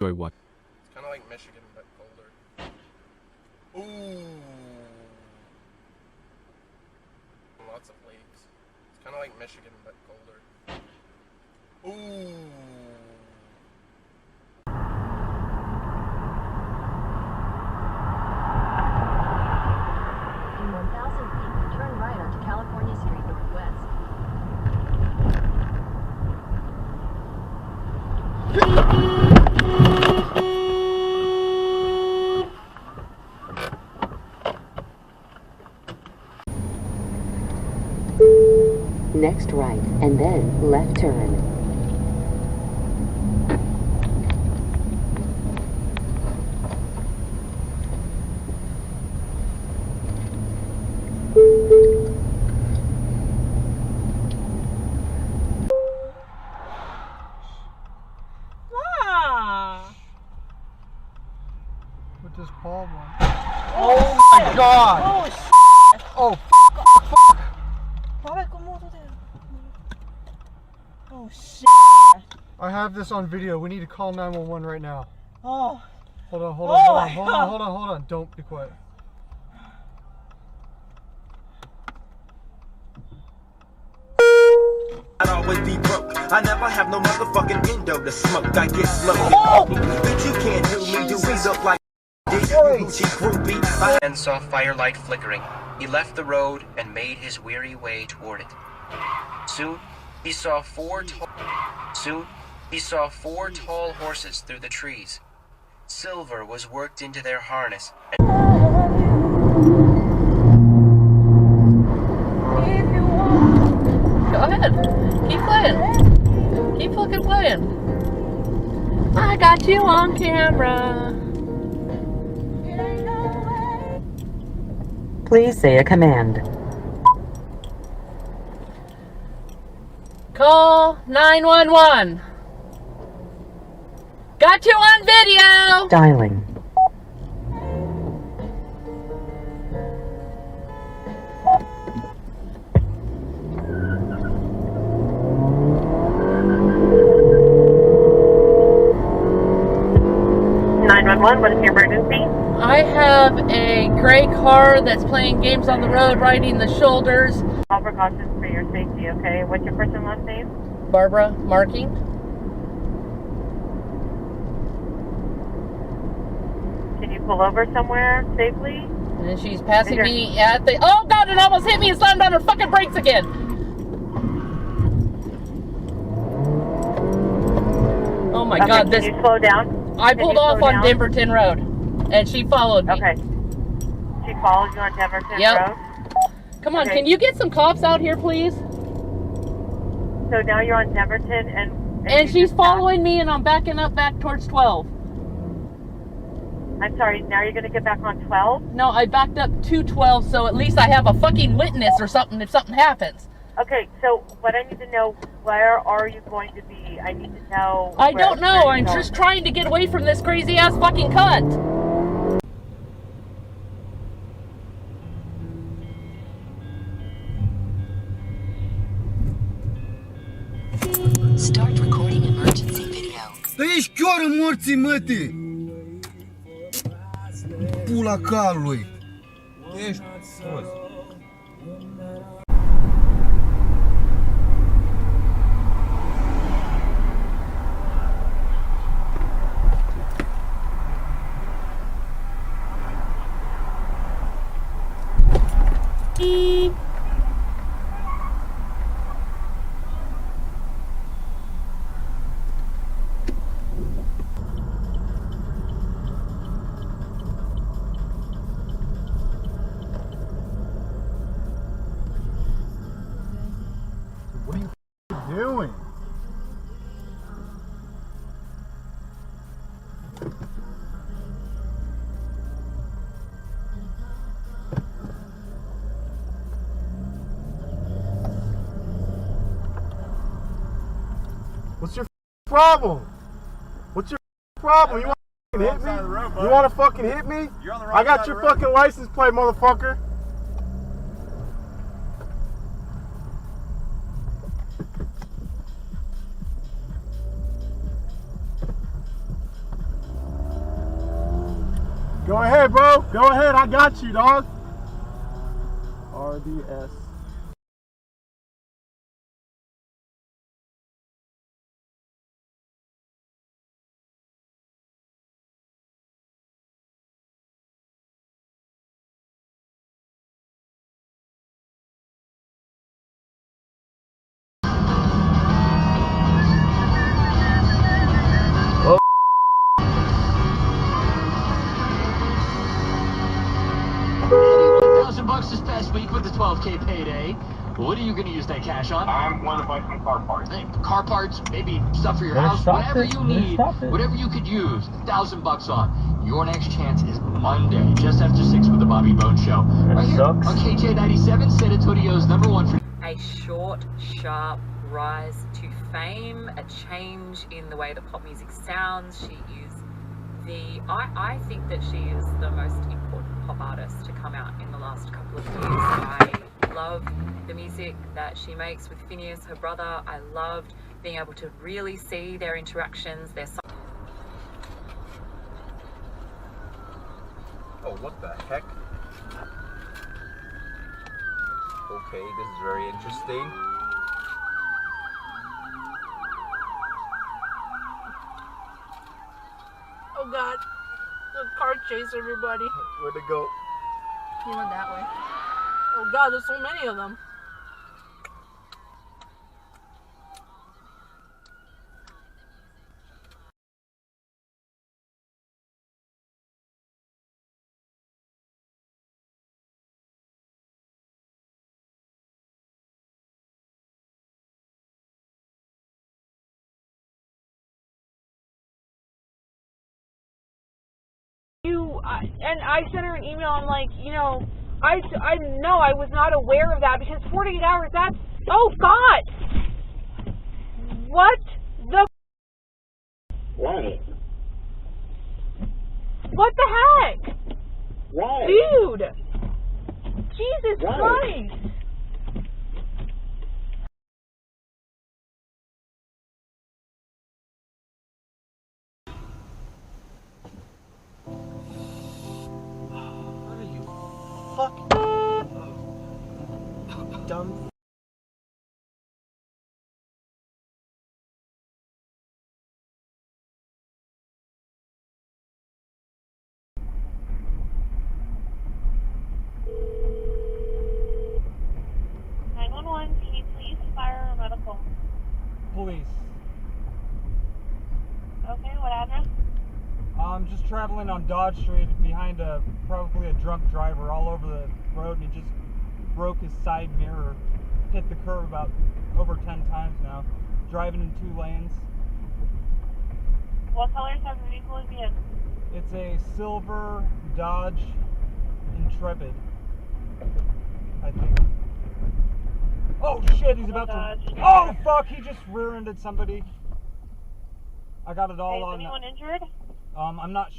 enjoy what? It's kind of like Michigan, but colder. Ooh. Lots of lakes. It's kind of like Michigan, but colder. Ooh. In 1,000 feet, turn right onto California Street Northwest. Next right, and then left turn. With this Paul one. Oh my god! Oh shit! Oh Oh shit! I have this on video. We need to call 911 right now. Oh. Hold on, hold Oh on, hold on, my hold God. on, hold on, hold on. Don't be quiet. I'd always be broke. I never have no motherfucking window to smoke. I get slow. But you can't do me. Do we look like groupie? And saw firelight flickering. He left the road and made his weary way toward it. Soon he saw four tall horses through the trees. Silver was worked into their harness. Go ahead. Keep playing. Keep fucking playing. I got you on camera. Please say a command. Call 911. Got you on video. Dialing. What is your emergency? I have a gray car that's playing games on the road, riding the shoulders. All precautions for your safety, okay? What's your first and last name? Barbara marking. Can you pull over somewhere safely? And she's passing me at the... Oh god, it almost hit me and slammed on her fucking brakes again. Oh my god, this... Can you slow down? I pulled off on Denverton Road, and she followed me. Okay. She followed you on Denverton Road? Come on, can you get some cops out here, please? So now you're on Denverton, and she's following me, and I'm backing up back towards 12. I'm sorry, now you're going to get back on 12? No, I backed up to 12, so at least I have a fucking witness or something if something happens. Okay, so what I need to know, where are you going to be? I need to know... I don't know, I'm just trying to get away from this crazy-ass fucking cunt. Start recording emergency video. Dar ești chiar în morții, mătii! Pula calului! Ești prost. What are you doing? What's your problem? What's your problem? You want to hit me? You want to fucking hit me? I got your fucking license plate, motherfucker. Go ahead, bro. Go ahead. I got you, dog. RDS. $1,000 this past week with the 12K payday. What are you going to use that cash on? I'm going to buy some car parts. Car parts, maybe stuff for your house, whatever you need, whatever you could use. $1,000 on. Your next chance is Monday, just after 6 with the Bobby Bones Show. Right here on KJ97, San Antonio's #1 for... A short, sharp rise to fame, a change in the way that pop music sounds. She is I think that she is the most important pop artist to come out in the last couple of years. I love the music that she makes with Phineas, her brother. I loved being able to really see their interactions, their... Oh, what the heck? Okay, this is very interesting. Oh God, the car chase everybody. Where'd it go? He went that way. Oh God, there's so many of them. And I sent her an email. I'm like, you know, I know I was not aware of that because 48 hours. That's, oh God, what the? What? What the heck? What? Dude, Jesus Christ. Fuck. Dumb. Can you please fire a medical? Police. Okay, what address? I'm just traveling on Dodge Street behind probably a drunk driver all over the road, and he just broke his side mirror. Hit the curb about over 10 times now. Driving in 2 lanes. What color type of vehicle is he in? It's a silver Dodge Intrepid, I think. Oh shit, he's about to... Oh fuck, he just rear-ended somebody. I got it all on... Is anyone injured? I'm not sure.